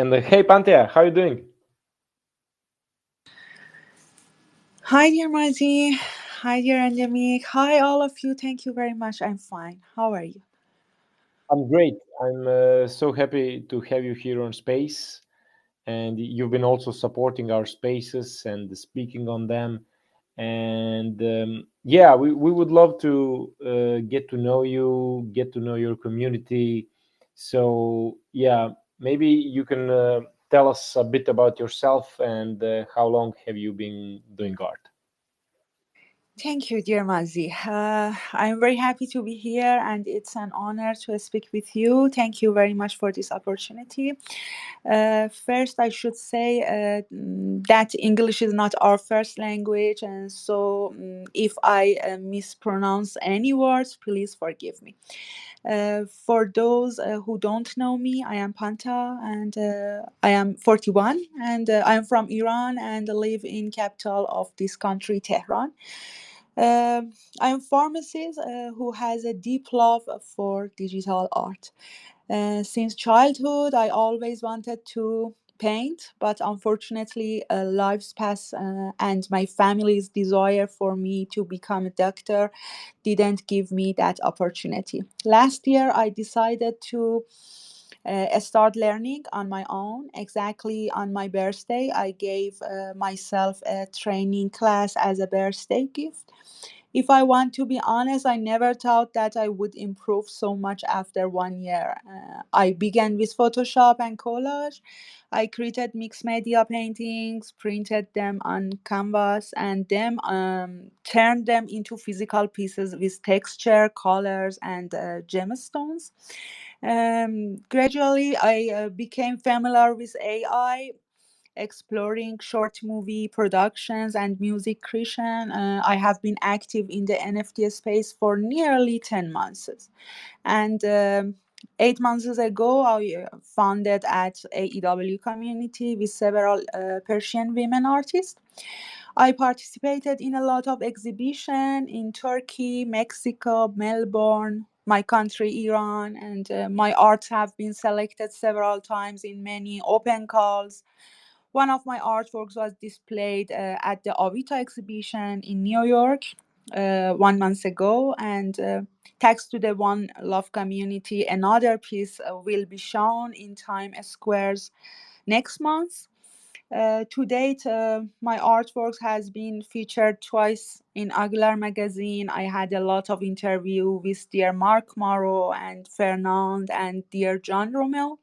And hey, Pantea, how you doing? Hi, dear Mazi. Hi, dear Anjamik. Hi, all of you. Thank you very much. I'm fine. How are you? I'm great. I'm so happy to have you here on Space. And you've been also supporting our spaces and speaking on them. And yeah, we would love to get to know you, get to know your community. So, yeah, maybe you can tell us a bit about yourself and how long have you been doing art? Thank you, dear Mazi. I'm very happy to be here and it's an honor to speak with you. Thank you very much for this opportunity. First, I should say that English is not our first language, and so if I mispronounce any words, please forgive me. For those who don't know me, I am Panta and I am 41 and I am from Iran and live in capital of this country, Tehran. I am pharmacist who has a deep love for digital art. Since childhood, I always wanted to paint, but unfortunately, lives pass and my family's desire for me to become a doctor didn't give me that opportunity. Last year, I decided to start learning on my own. Exactly on my birthday, I gave myself a training class as a birthday gift. If I want to be honest, I never thought that I would improve so much after 1 year. I began with Photoshop and collage. I created mixed media paintings, printed them on canvas, and then turned them into physical pieces with texture, colors, and gemstones. Gradually, I became familiar with AI, exploring short movie productions and music creation. I have been active in the NFT space for nearly 10 months. And 8 months ago, I founded at AEW community with several Persian women artists. I participated in a lot of exhibition in Turkey, Mexico, Melbourne, my country, Iran, and my arts have been selected several times in many open calls. One of my artworks was displayed at the Avita exhibition in New York 1 month ago, and thanks to the One Love community, another piece will be shown in Times Square's next month. To date, my artworks has been featured twice in Aguilar magazine. I had a lot of interview with dear Mark Morrow and Fernand and dear John Romel.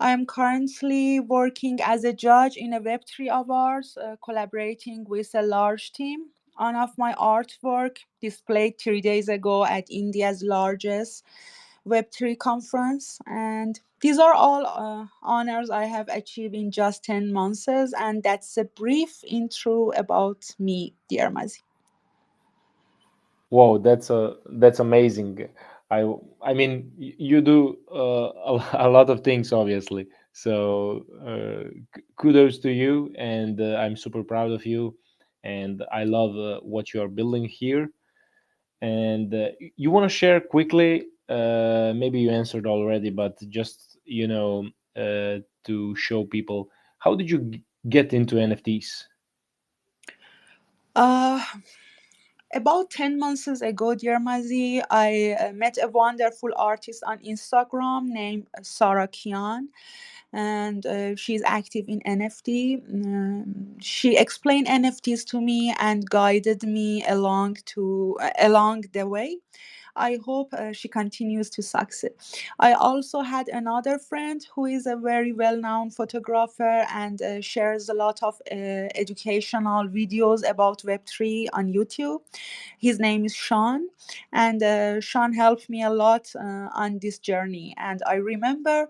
I am currently working as a judge in a Web3 awards, collaborating with a large team. One of my artwork displayed 3 days ago at India's largest Web3 conference. And these are all honors I have achieved in just 10 months. And that's a brief intro about me, dear Mazi. Wow, that's amazing. I I mean, you do a lot of things, obviously. So kudos to you, and I'm super proud of you. And I love what you are building here. And you want to share quickly? Maybe you answered already, but just to show people, how did you get into NFTs? Uh, About 10 months ago, dear Mazi, I met a wonderful artist on Instagram named Sarah Kian, and she's active in NFT. She explained NFTs to me and guided me along the way. I hope she continues to succeed. I also had another friend who is a very well known photographer and shares a lot of educational videos about Web3 on YouTube. His name is Sean, and Sean helped me a lot on this journey. And I remember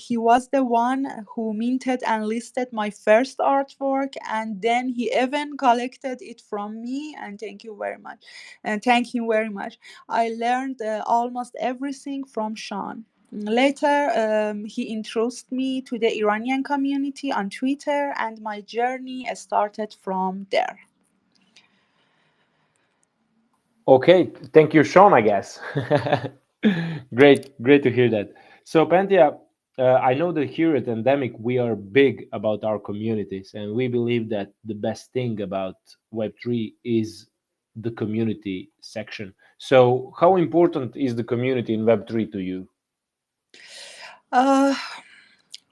he was the one who minted and listed my first artwork, and then he even collected it from me. And thank you very much. And thank you very much. I learned almost everything from Sean. Later, he introduced me to the Iranian community on Twitter, and my journey started from there. Okay, thank you, Sean, I guess. Great to hear that. So, Pantia, I know that here at Endemic we are big about our communities, and we believe that the best thing about Web3 is the community section. So, how important is the community in Web3 to you? Uh,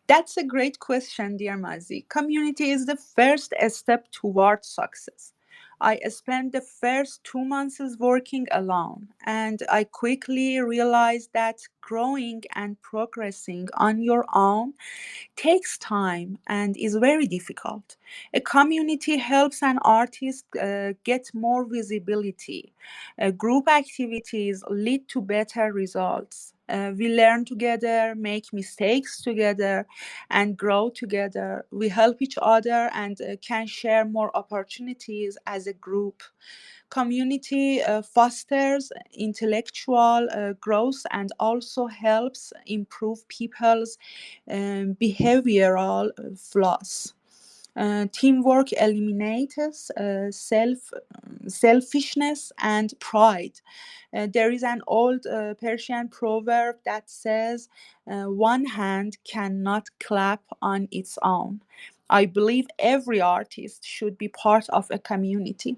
That's a great question, dear Mazi. Community is the first step towards success. I spent the first 2 months working alone, and I quickly realized that growing and progressing on your own takes time and is very difficult. A community helps an artist get more visibility. Group activities lead to better results. We learn together, make mistakes together, and grow together. We help each other and can share more opportunities as a group. Community fosters intellectual growth and also helps improve people's behavioral flaws. Teamwork eliminates selfishness and pride. There is an old Persian proverb that says, one hand cannot clap on its own. I believe every artist should be part of a community.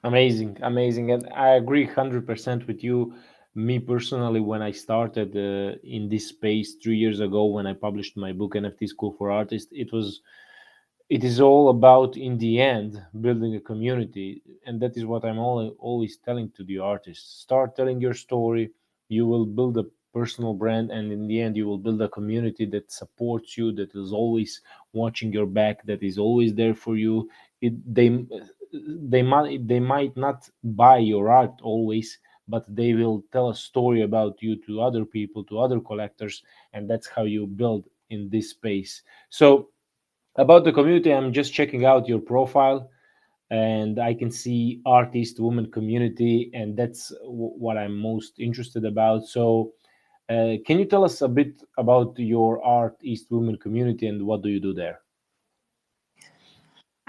Amazing, amazing, and I agree 100% with you. Me personally, when I started in this space 3 years ago, when I published my book NFT School for Artists, it is all about, in the end, building a community, and that is what I'm always telling to the artists. Start telling your story. You will build a personal brand, and in the end you will build a community that supports you, that is always watching your back, that is always there for you. it, they they might not buy your art always, but they will tell a story about you to other people, to other collectors, and that's how you build in this space. So about the community, I'm just checking out your profile, and I can see artist women community, and that's what I'm most interested about. So can you tell us a bit about your art east women community and what do you do there?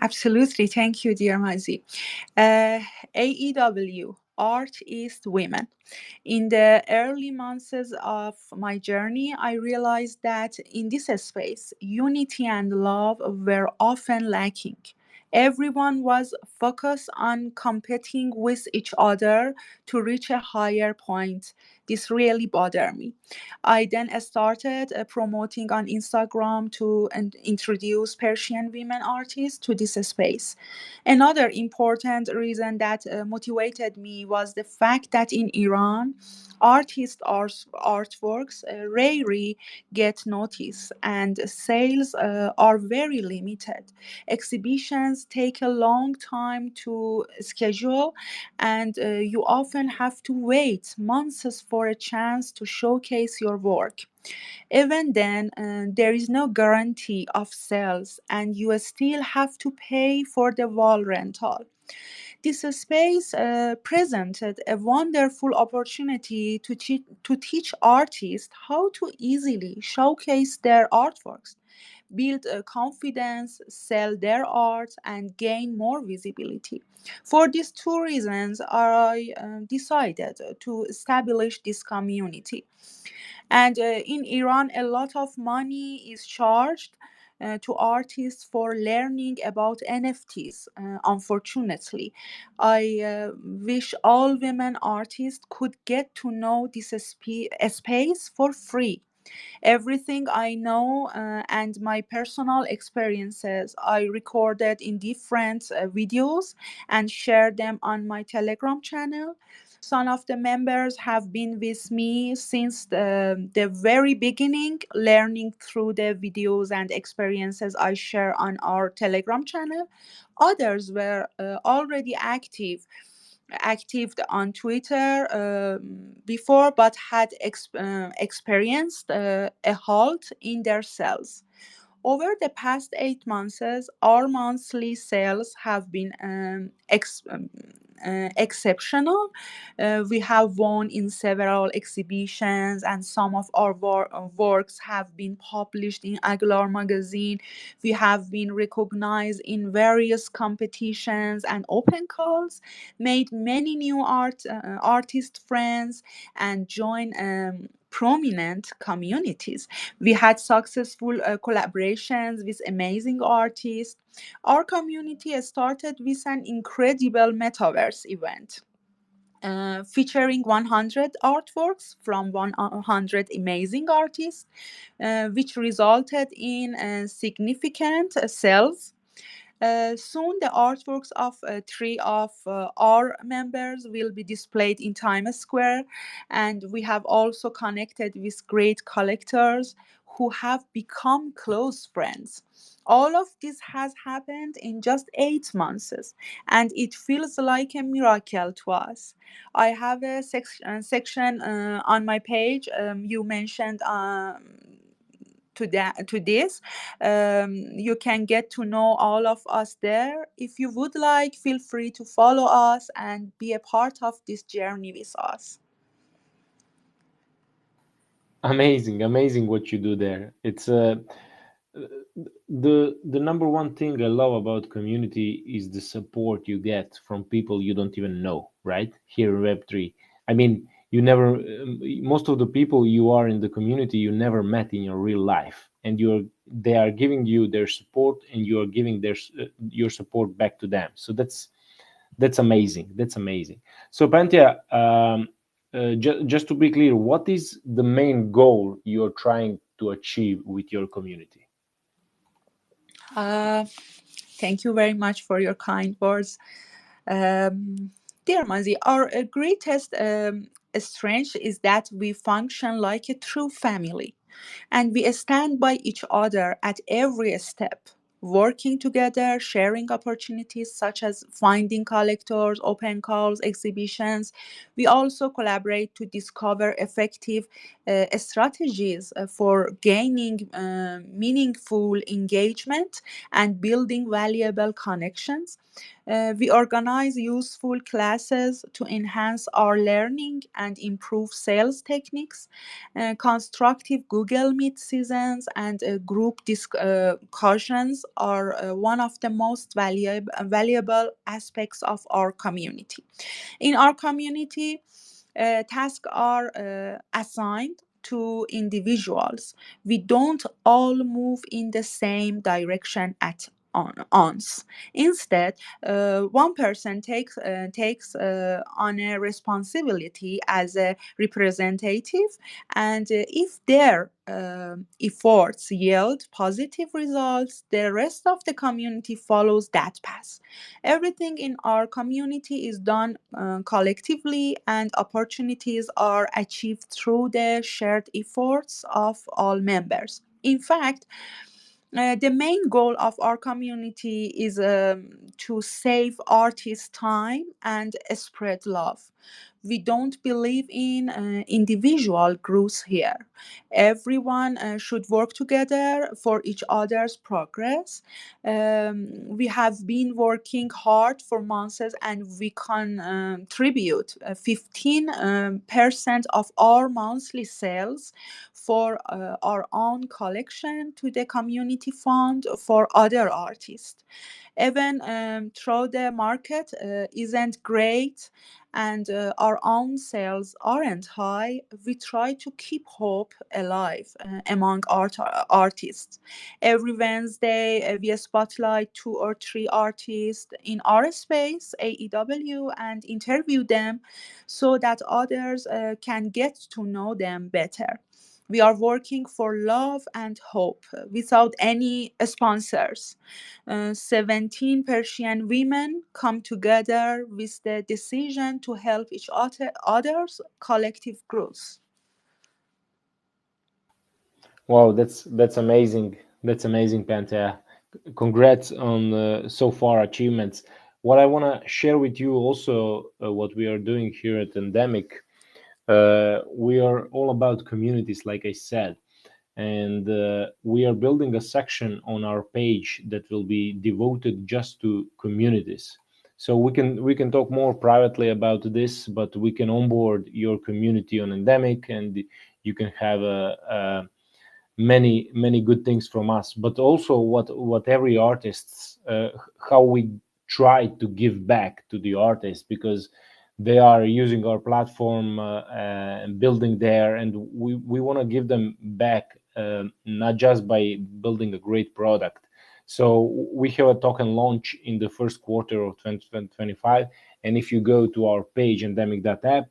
Absolutely. Thank you, dear Mazi. Uh, AEW, Art East Women. In the early months of my journey, I realized that in this space, unity and love were often lacking. Everyone was focused on competing with each other to reach a higher point. This really bothered me. I then started promoting on Instagram to introduce Persian women artists to this space. Another important reason that motivated me was the fact that in Iran, artworks rarely get noticed and sales are very limited. Exhibitions take a long time to schedule, and you often have to wait months for a chance to showcase your work. Even then, there is no guarantee of sales, and you still have to pay for the wall rental. This space presented a wonderful opportunity to teach artists how to easily showcase their artworks, build confidence, sell their art, and gain more visibility. For these two reasons, I decided to establish this community. And in Iran, a lot of money is charged to artists for learning about NFTs. Unfortunately, I wish all women artists could get to know this space for free. Everything I know and my personal experiences I recorded in different videos and shared them on my Telegram channel. Some of the members have been with me since the very beginning, learning through the videos and experiences I share on our Telegram channel. Others were already active on Twitter before, but had experienced a halt in their sales. Over the past 8 months, our monthly sales have been exceptional. We have won in several exhibitions, and some of our works have been published in Aguilar magazine. We have been recognized in various competitions and open calls, made many new artist friends, and joined prominent communities. We had successful collaborations with amazing artists. Our community started with an incredible metaverse event featuring 100 artworks from 100 amazing artists, which resulted in significant sales. Soon, the artworks of three of our members will be displayed in Times Square, and we have also connected with great collectors who have become close friends. All of this has happened in just 8 months, and it feels like a miracle to us. I have a section on my page. You mentioned to this. You can get to know all of us there. If you would like, feel free to follow us and be a part of this journey with us. Amazing, amazing what you do there. It's the number one thing I love about community is the support you get from people you don't even know, right? Here in Web3. I mean, you never most of the people you are in the community you never met in your real life, and they are giving you their support, and you are giving your support back to them. So that's amazing. That's amazing. So Pantea, just to be clear, what is the main goal you're trying to achieve with your community? Uh, Thank you very much for your kind words. Dear Mazi, our greatest strength is that we function like a true family, and we stand by each other at every step, working together, sharing opportunities such as finding collectors, open calls, exhibitions. We also collaborate to discover effective strategies for gaining meaningful engagement and building valuable connections. We organize useful classes to enhance our learning and improve sales techniques. Constructive Google Meet seasons and group discussions are one of the most valuable aspects of our community. In our community, tasks are assigned to individuals. We don't all move in the same direction at once. Instead, one person takes on a responsibility as a representative, and if their efforts yield positive results, the rest of the community follows that path. Everything in our community is done collectively, and opportunities are achieved through the shared efforts of all members. In fact, the main goal of our community is to save artists' time and spread love. We don't believe in individual growth here. Everyone should work together for each other's progress. We have been working hard for months, and we contribute 15% of our monthly sales for our own collection to the community fund for other artists. Even though the market isn't great and our own sales aren't high, we try to keep hope alive among artists. Every Wednesday, we spotlight two or three artists in our space, AEW, and interview them so that others can get to know them better. We are working for love and hope without any sponsors. 17 Persian women come together with the decision to help each other's collective growth. Wow, that's amazing. That's amazing, Pantea. Congrats on so far achievements. What I want to share with you also, what we are doing here at Endemic, we are all about communities, like I said, and we are building a section on our page that will be devoted just to communities. So we can talk more privately about this, but we can onboard your community on Endemic, and you can have many good things from us, but also what every artists, how we try to give back to the artist, because they are using our platform and building there, and we want to give them back, not just by building a great product. So we have a token launch in the first quarter of 2025, and if you go to our page endemic.app,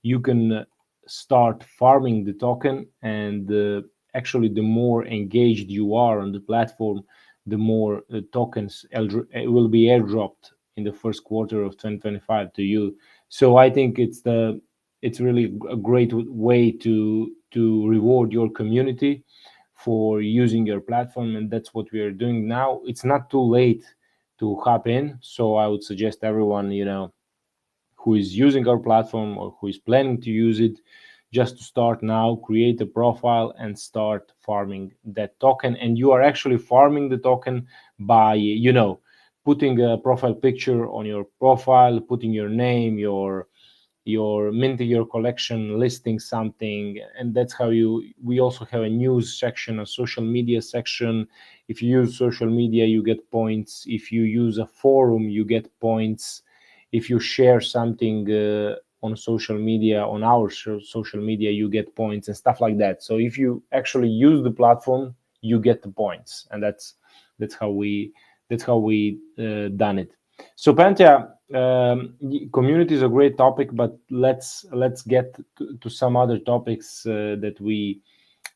you can start farming the token, and actually the more engaged you are on the platform, the more tokens will be airdropped in the first quarter of 2025 to you. So I think it's really a great way to reward your community for using your platform, and that's what we are doing now. It's not too late to hop in, so I would suggest everyone, who is using our platform or who is planning to use it, just to start now, create a profile and start farming that token. And you are actually farming the token by, putting a profile picture on your profile, putting your name, your minting your collection, listing something, and that's how we also have a news section, a social media section. If you use social media, you get points. If you use a forum, you get points. If you share something on social media, on our social media, you get points and stuff like that. So if you actually use the platform, you get the points, and that's how we done it. So Pantea, community is a great topic, but let's get to some other topics that we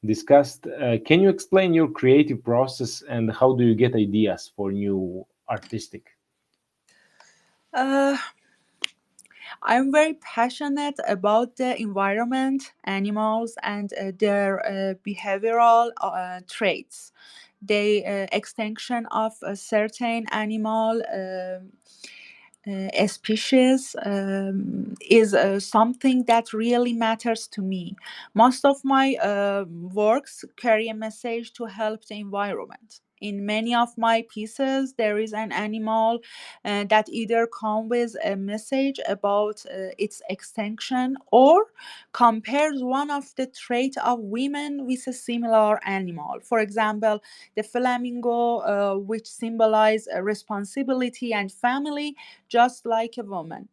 discussed. Can you explain your creative process and how do you get ideas for new artistic? Uh, I'm very passionate about the environment, animals, and their behavioral traits. The extinction of a certain animal species is something that really matters to me. Most of my works carry a message to help the environment. In many of my pieces, there is an animal that either conveys a message about its extinction or compares one of the traits of women with a similar animal. For example, the flamingo, which symbolize responsibility and family, just like a woman.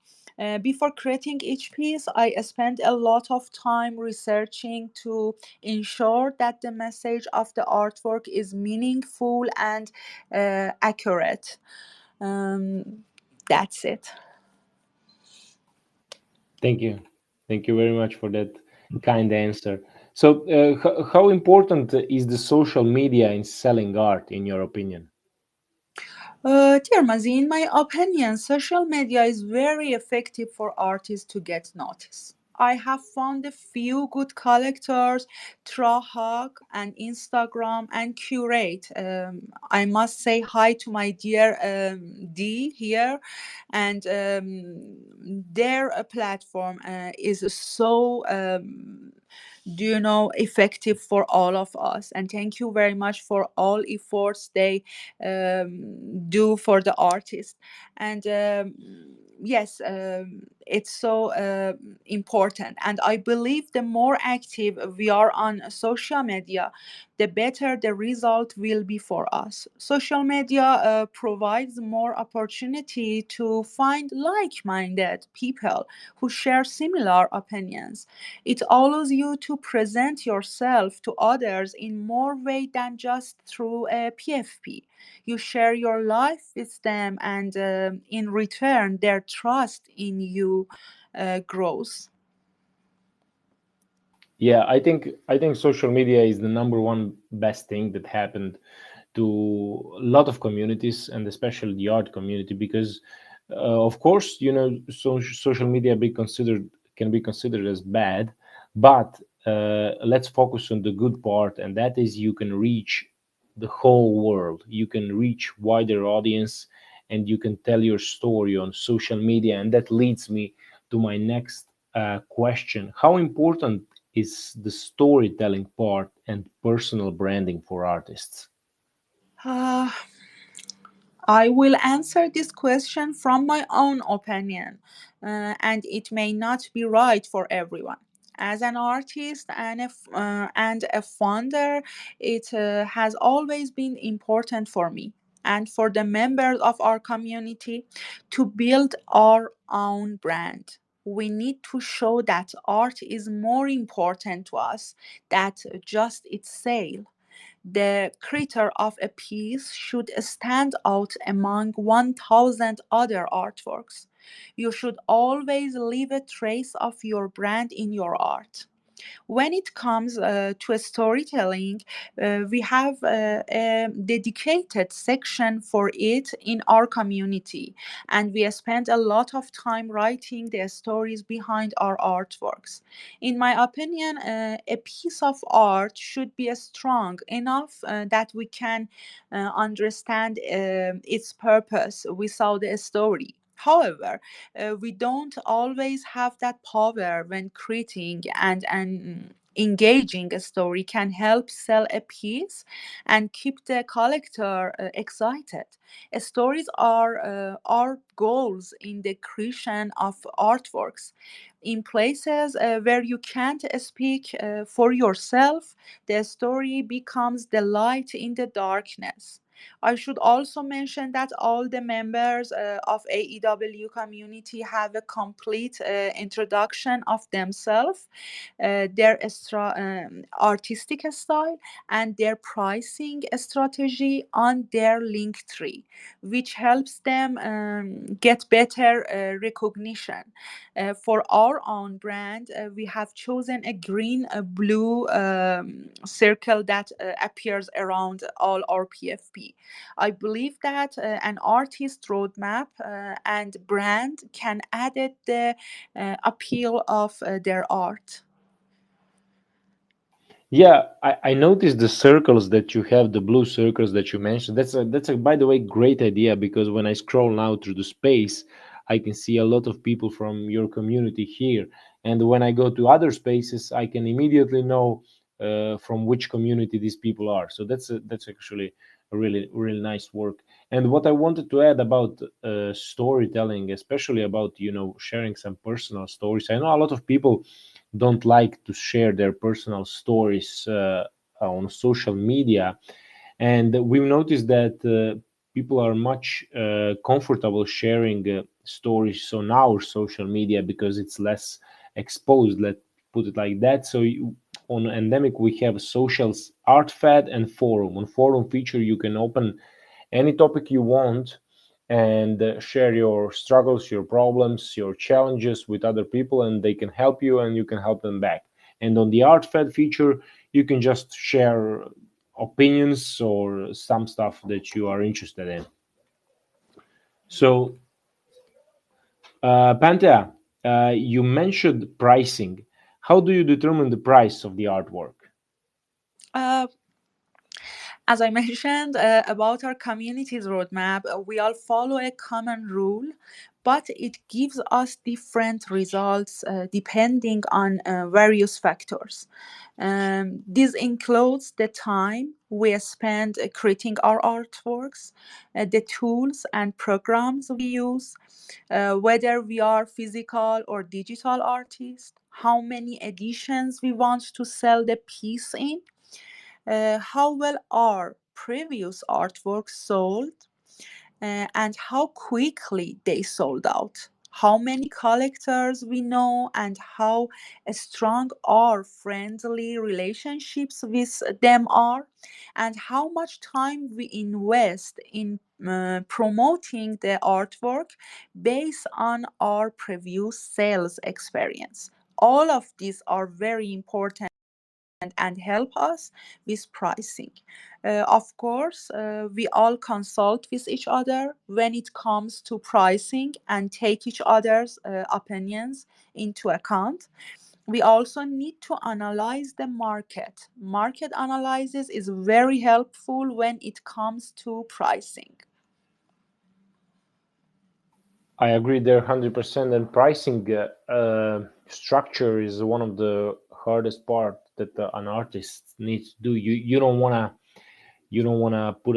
Before creating each piece, I spent a lot of time researching to ensure that the message of the artwork is meaningful and accurate. That's it. Thank you. Thank you very much for that kind answer. So, how important is the social media in selling art, in your opinion? Dear Mazi, in my opinion, social media is very effective for artists to get noticed. I have found a few good collectors through Hug and Instagram and Curate. I must say hi to my dear D here, and their platform is so effective for all of us. And thank you very much for all efforts they do for the artist. And yes, it's so important, and I believe the more active we are on social media, the better the result will be for us. Social media provides more opportunity to find like-minded people who share similar opinions. It allows you to present yourself to others in more way than just through a PFP. You share your life with them, and in return, their trust in you grows. Yeah, I think social media is the number one best thing that happened to a lot of communities, and especially the art community, because of course, social media can be considered as bad, but let's focus on the good part, and that is you can reach the whole world, you can reach wider audience, and you can tell your story on social media. And that leads me to my next question: how important is the storytelling part and personal branding for artists? Uh, I will answer this question from my own opinion, and it may not be right for everyone. As an artist and a founder, it has always been important for me and for the members of our community to build our own brand. We need to show that art is more important to us than just its sale. The creator of a piece should stand out among 1,000 other artworks. You should always leave a trace of your brand in your art. When it comes to storytelling, we have a dedicated section for it in our community, and we spend a lot of time writing the stories behind our artworks. In my opinion, a piece of art should be strong enough that we can understand its purpose without a story. However, we don't always have that power when creating and engaging a story can help sell a piece and keep the collector excited. Stories are our goals in the creation of artworks. In places where you can't speak for yourself, the story becomes the light in the darkness. I should also mention that all the members of AEW community have a complete introduction of themselves, their artistic style, and their pricing strategy on their link tree, which helps them get better recognition. For our own brand, we have chosen a green blue circle that appears around all our PFP. I believe that an artist roadmap and brand can add the appeal of their art. Yeah, I noticed the circles that you have, the blue circles that you mentioned. That's a by the way great idea, because when I scroll now through the space, I can see a lot of people from your community here, and when I go to other spaces, I can immediately know from which community these people are. So that's actually a really nice work. And what I wanted to add about storytelling, especially about sharing some personal stories. I know a lot of people don't like to share their personal stories on social media, and we've noticed that people are much comfortable sharing stories on our social media because it's less exposed, let's put it like that. So on Endemic we have socials, art fed, and forum. On forum feature you can open any topic you want and share your struggles, your problems, your challenges with other people, and they can help you and you can help them back. And on the art fed feature, you can just share opinions or some stuff that you are interested in. So, Pantea, you mentioned pricing. How do you determine the price of the artwork? Uh, As I mentioned about our community's roadmap, we all follow a common rule, but it gives us different results depending on various factors. This includes the time we spend creating our artworks, the tools and programs we use, whether we are physical or digital artists, how many editions we want to sell the piece in, how well our previous artworks sold, and how quickly they sold out, how many collectors we know, and how strong our friendly relationships with them are, and how much time we invest in promoting the artwork based on our previous sales experience. All of these are very important and help us with pricing. Of course, we all consult with each other when it comes to pricing and take each other's opinions into account. We also need to analyze the market. Market analysis is very helpful when it comes to pricing. I agree there 100%. And pricing structure is one of the hardest part that an artist needs to do. You don't wanna put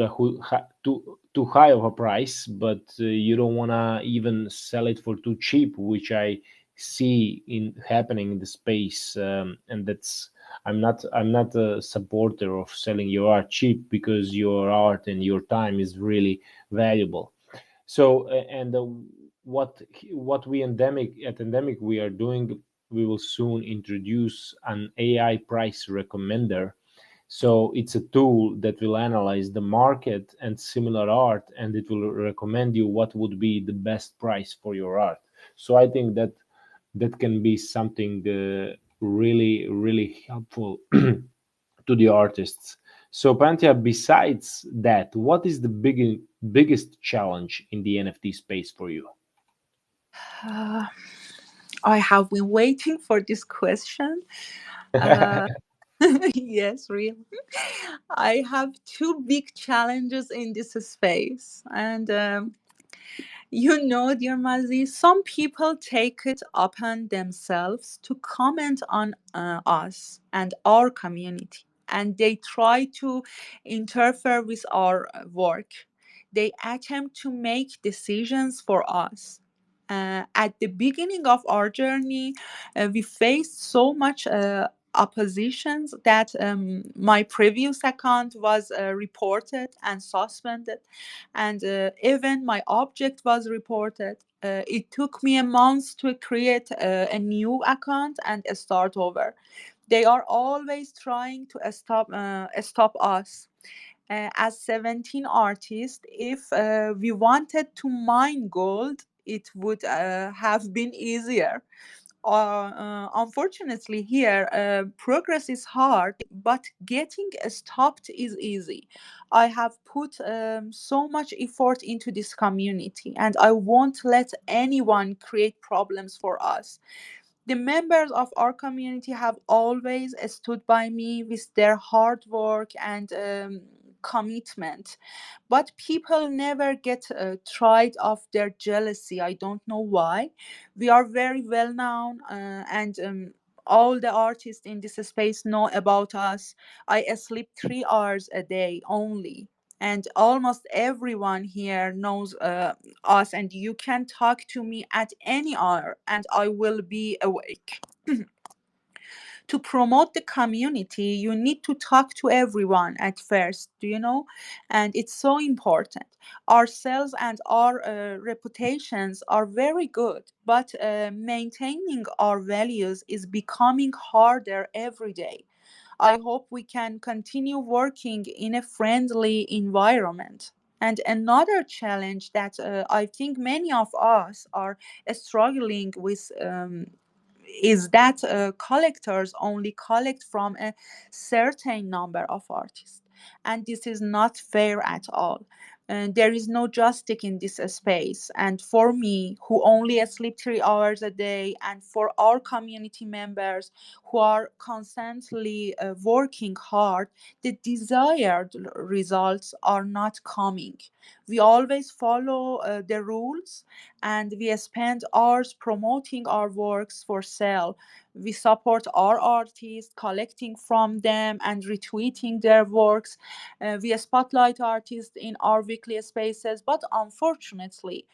too high of a price, but you don't wanna even sell it for too cheap, which I see in happening in the space. And that's I'm not a supporter of selling your art cheap, because your art and your time is really valuable. So and what we endemic we are doing. We will soon introduce an AI price recommender. So it's a tool that will analyze the market and similar art, and it will recommend you what would be the best price for your art. So I think that that can be something really helpful to the artists. So Pantia, besides that, what is the biggest challenge in the NFT space for you? Uh, I have been waiting for this question. Uh, yes, really. I have two big challenges in this space. And dear Mazi, some people take it upon themselves to comment on us and our community, and they try to interfere with our work. They attempt to make decisions for us. At the beginning of our journey, we faced so much oppositions that my previous account was reported and suspended, and even my object was reported. It took me a month to create a new account and start over. They are always trying to stop us. As 17 artists, if we wanted to mine gold, it would have been easier. Unfortunately, here, progress is hard, but getting stopped is easy. I have put so much effort into this community, and I won't let anyone create problems for us. The members of our community have always stood by me with their hard work and commitment. But people never get tried of their jealousy. I don't know why. We are very well known, and all the artists in this space know about us. I sleep 3 hours a day only. And almost everyone here knows us, and you can talk to me at any hour, and I will be awake. To promote the community, you need to talk to everyone at first, do you know? And it's so important. Our sales and our reputations are very good, but maintaining our values is becoming harder every day. I hope we can continue working in a friendly environment. And another challenge that I think many of us are struggling with is that collectors only collect from a certain number of artists. And this is not fair at all. There is no justice in this space. And for me, who only sleep 3 hours a day, and for our community members who are constantly working hard, the desired results are not coming. We always follow the rules, and we spend hours promoting our works for sale. We support our artists, collecting from them and retweeting their works. We spotlight artists in our weekly spaces, but unfortunately,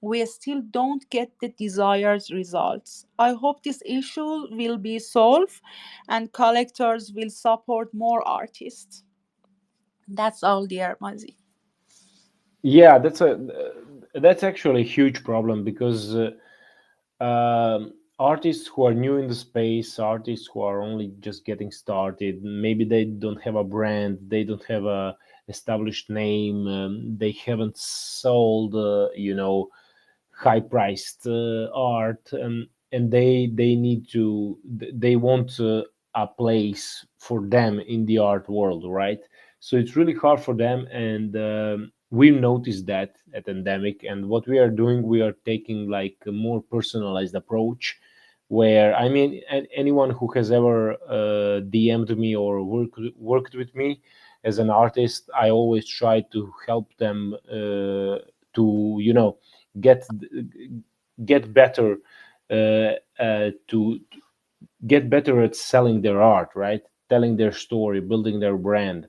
we still don't get the desired results. I hope this issue will be solved and collectors will support more artists. That's all, dear Mazi. Yeah, that's actually a huge problem because artists who are new in the space, artists who are only just getting started, maybe they don't have a brand, they don't have a established name, they haven't sold, high priced art, and they need to they want a place for them in the art world, right? So it's really hard for them, and we noticed that at endemic, and what we are doing, we are taking like a more personalized approach, where I mean anyone who has ever DM'd me or worked with me as an artist, I always try to help them to get get better to get better at selling their art, right? Telling their story, building their brand.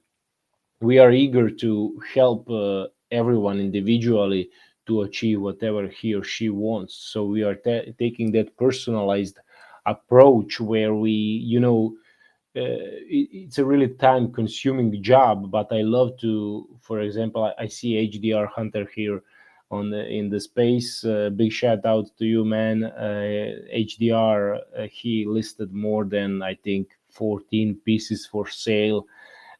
We are eager to help everyone individually to achieve whatever he or she wants. So we are taking that personalized approach where we, it's a really time consuming job, but I love to, for example, I see HDR Hunter here. in the space. Big shout out to you, man. HDR, he listed more than I think 14 pieces for sale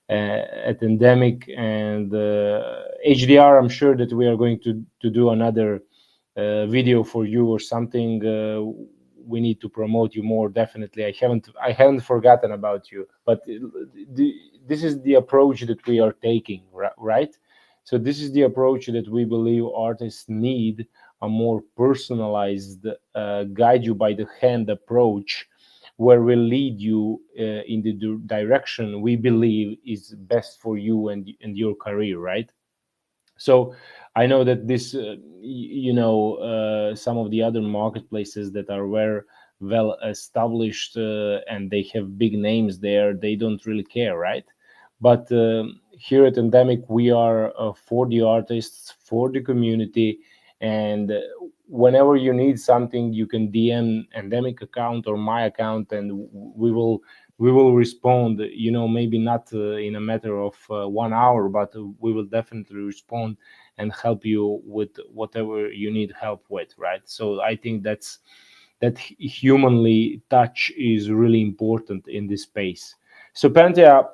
at endemic, and HDR. I'm sure that we are going to do another video for you or something. We need to promote you more. Definitely, I haven't forgotten about you. But this is the approach that we are taking, right? So this is the approach that we believe artists need, a more personalized, guide you by the hand approach, where we lead you in the direction we believe is best for you and your career, right? So I know that this, some of the other marketplaces that are very well established and they have big names there, they don't really care, right? But here at Endemic, we are for the artists, for the community, and whenever you need something, you can DM Endemic account or my account, and we will respond. Maybe not in a matter of 1 hour, but we will definitely respond and help you with whatever you need help with, right? So I think that humanly touch is really important in this space. So Pantea,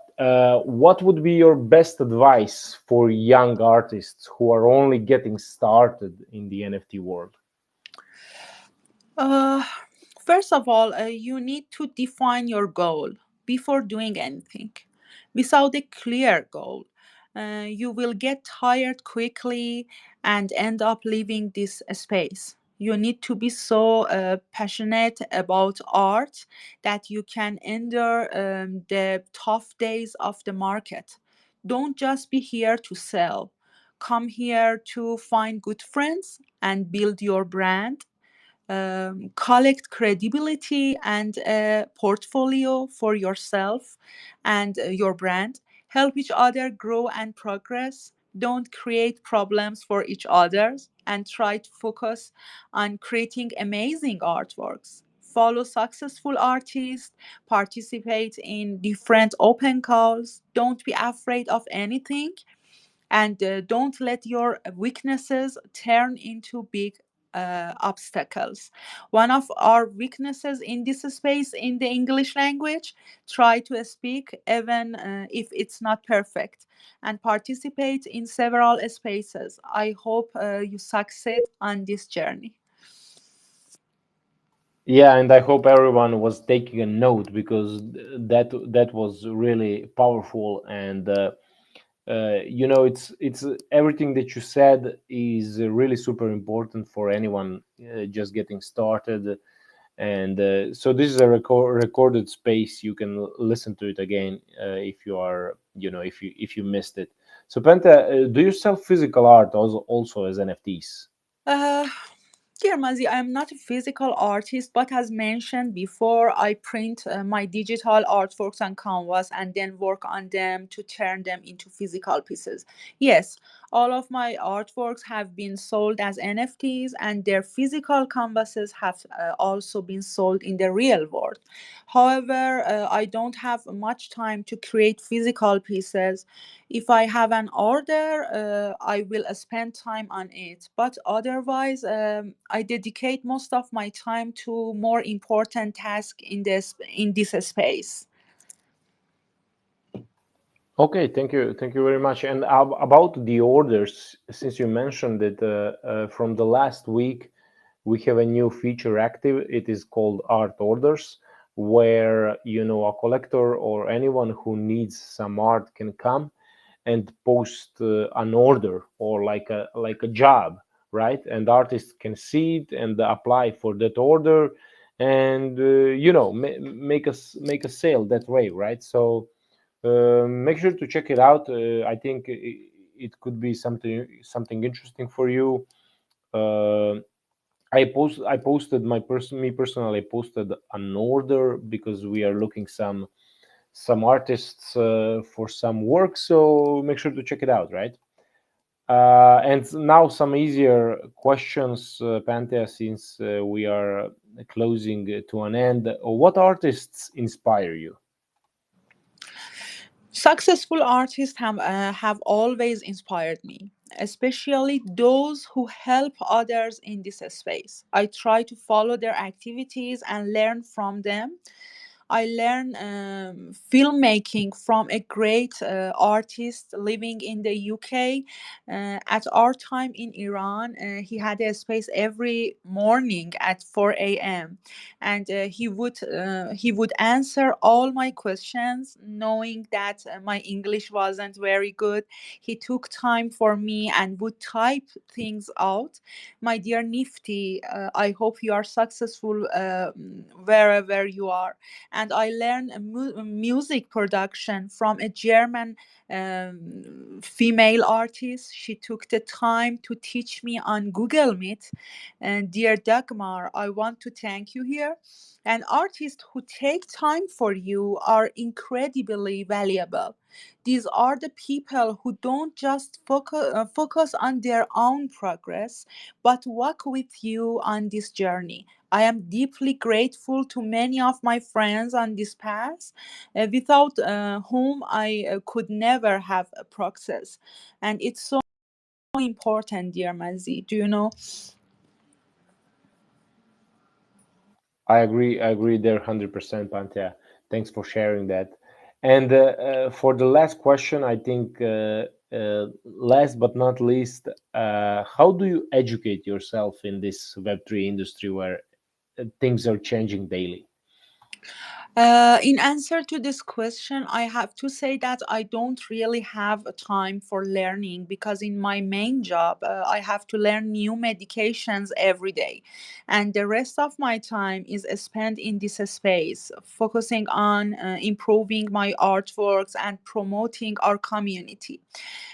what would be your best advice for young artists who are only getting started in the NFT world? Uh, First of all, you need to define your goal before doing anything. Without a clear goal, you will get tired quickly and end up leaving this space. You need to be so passionate about art that you can endure the tough days of the market. Don't just be here to sell. Come here to find good friends and build your brand, collect credibility and a portfolio for yourself and your brand. Help each other grow and progress. Don't create problems for each other and try to focus on creating amazing artworks. Follow successful artists, participate in different open calls. Don't be afraid of anything, and don't let your weaknesses turn into big obstacles. One of our weaknesses in this space in the English language, try to speak even if it's not perfect, and participate in several spaces. I hope you succeed on this journey. Yeah, and I hope everyone was taking a note because that was really powerful. And it's everything that you said is really super important for anyone just getting started. And so this is a recorded space. You can listen to it again if you are, if you missed it. So Penta, do you sell physical art also as NFTs? Uh, Dear Mazi, I am not a physical artist, but as mentioned before, I print my digital artworks on canvas and then work on them to turn them into physical pieces. Yes, all of my artworks have been sold as NFTs, and their physical canvases have also been sold in the real world. However, I don't have much time to create physical pieces. If I have an order, I will spend time on it. But otherwise, I dedicate most of my time to more important tasks in this space. Okay, thank you very much. And about the orders, since you mentioned it, from the last week, we have a new feature active. It is called Art Orders, where a collector or anyone who needs some art can come and post an order or like a job, right? And artists can see it and apply for that order, and make a sale that way, right? So make sure to check it out. I think it could be something interesting for you. Uh, I posted me personally. I posted an order because we are looking some artists for some work. So make sure to check it out, right? And now some easier questions, Panthea, since we are closing to an end. What artists inspire you? Successful artists have always inspired me. especially those who help others in this space. I try to follow their activities and learn from them. I learned filmmaking from a great artist living in the UK. At our time in Iran, he had a space every morning at 4 a.m. and he would answer all my questions, knowing that my English wasn't very good. He took time for me and would type things out. My dear Nifty, I hope you are successful wherever you are. And I learned music production from a German female artist. She took the time to teach me on Google Meet. And dear Dagmar, I want to thank you here. And artists who take time for you are incredibly valuable. These are the people who don't just focus on their own progress, but walk with you on this journey. I am deeply grateful to many of my friends on this path, without whom I could never have a process. And it's so important, dear Mazi. Do you know? I agree there 100%, Pantea. Thanks for sharing that. And for the last question, I think last but not least, how do you educate yourself in this Web3 industry where things are changing daily? In answer to this question, I have to say that I don't really have a time for learning because in my main job, I have to learn new medications every day. And the rest of my time is spent in this space, focusing on improving my artworks and promoting our community.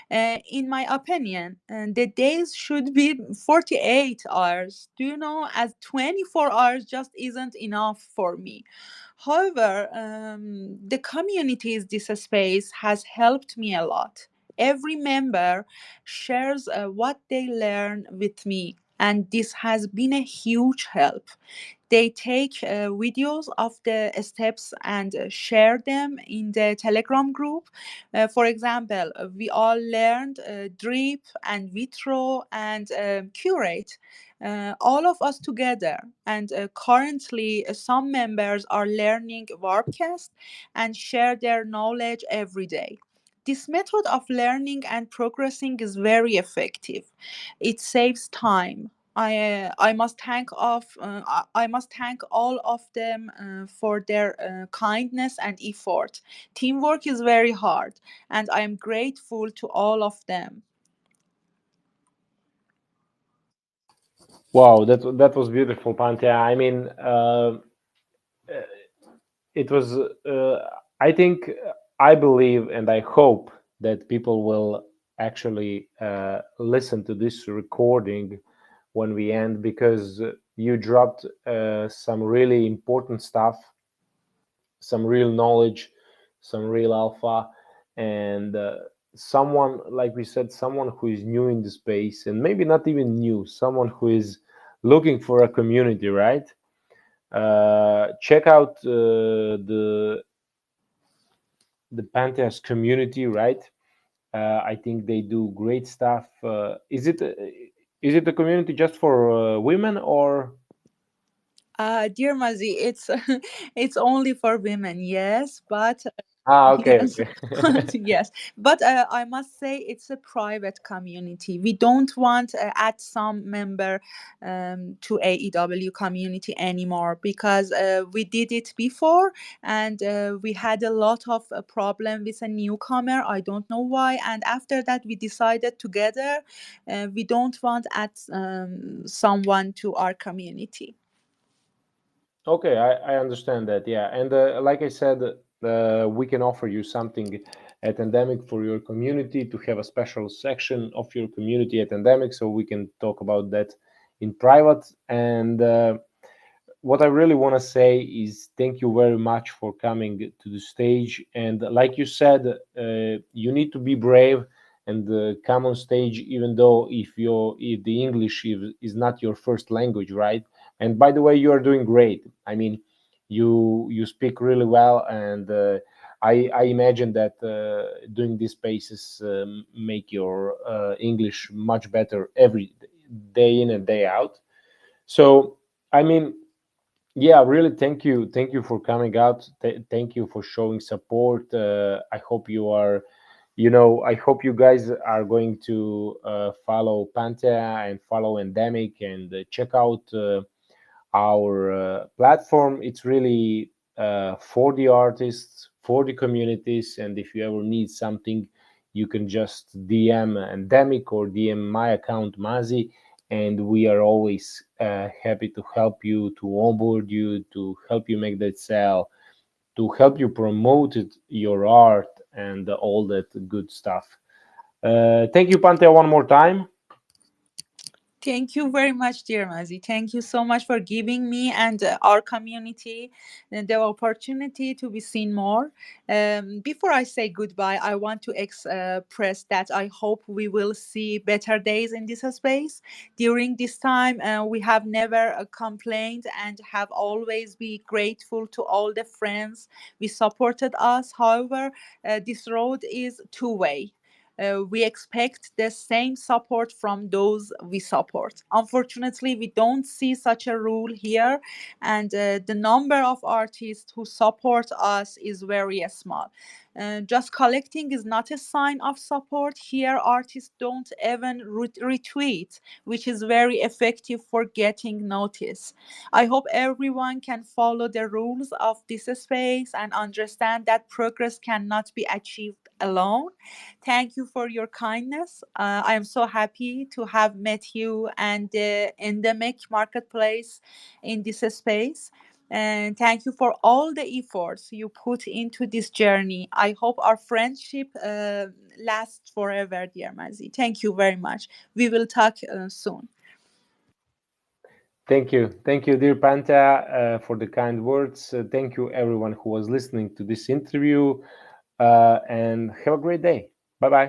In my opinion, the days should be 48 hours. Do you know, as 24 hours just isn't enough for me. However, the communities this space has helped me a lot. Every member shares what they learn with me, and this has been a huge help. They take videos of the steps and share them in the Telegram group. For example, we all learned drip and vitro and curate, all of us together. And currently, some members are learning Warpcast and share their knowledge every day. This method of learning and progressing is very effective. It saves time. I must thank I must thank all of them for their kindness and effort. Teamwork is very hard, and I am grateful to all of them. Wow, that was beautiful, Pantea. I mean, it was. I think, I believe, and I hope that people will actually listen to this recording when we end, because you dropped some really important stuff, some real knowledge, some real alpha, and someone, like we said, someone who is new in the space, and maybe not even new, someone who is looking for a community, right? Check out the Pantheas community, right? I think they do great stuff. Is it a community just for women, or? Dear Mazi, it's it's only for women, yes, but Ah, okay, yes, okay. yes, but I must say it's a private community. We don't want add some member to AEW community anymore because we did it before and we had a lot of problem with a newcomer. I don't know why, and after that we decided together we don't want add someone to our community. Okay, I understand that. Yeah, and like I said, we can offer you something at Endemic for your community, to have a special section of your community at Endemic, so we can talk about that in private. And what I really want to say is thank you very much for coming to the stage. And like you said, you need to be brave and come on stage, even though if the English is not your first language, right? And by the way, you are doing great. I mean, you speak really well, and I imagine that doing these spaces make your English much better every day in and day out. So, I mean, yeah, really, thank you for coming out. Thank you for showing support. I hope you are, I hope you guys are going to follow Pantea and follow Endemic and check out our platform. It's really for the artists, for the communities, and if you ever need something, you can just DM Endemic or DM my account Mazi, and we are always happy to help you, to onboard you, to help you make that sale, to help you promote it, your art, and all that good stuff. Thank you, Pantea, one more time. Thank you very much, dear Mazi. Thank you so much for giving me and our community the opportunity to be seen more. Before I say goodbye, I want to express that I hope we will see better days in this space. During this time, we have never complained and have always been grateful to all the friends we supported us. However, this road is two-way. We expect the same support from those we support. Unfortunately, we don't see such a rule here, and the number of artists who support us is very small. Just collecting is not a sign of support. Here, artists don't even retweet, which is very effective for getting notice. I hope everyone can follow the rules of this space and understand that progress cannot be achieved alone. Thank you for your kindness. I am so happy to have met you and the endemic marketplace in this space. And thank you for all the efforts you put into this journey. I hope our friendship lasts forever, dear Mazi. Thank you very much. We will talk soon. Thank you, dear Panta, for the kind words. Thank you, everyone who was listening to this interview, and have a great day. Bye bye.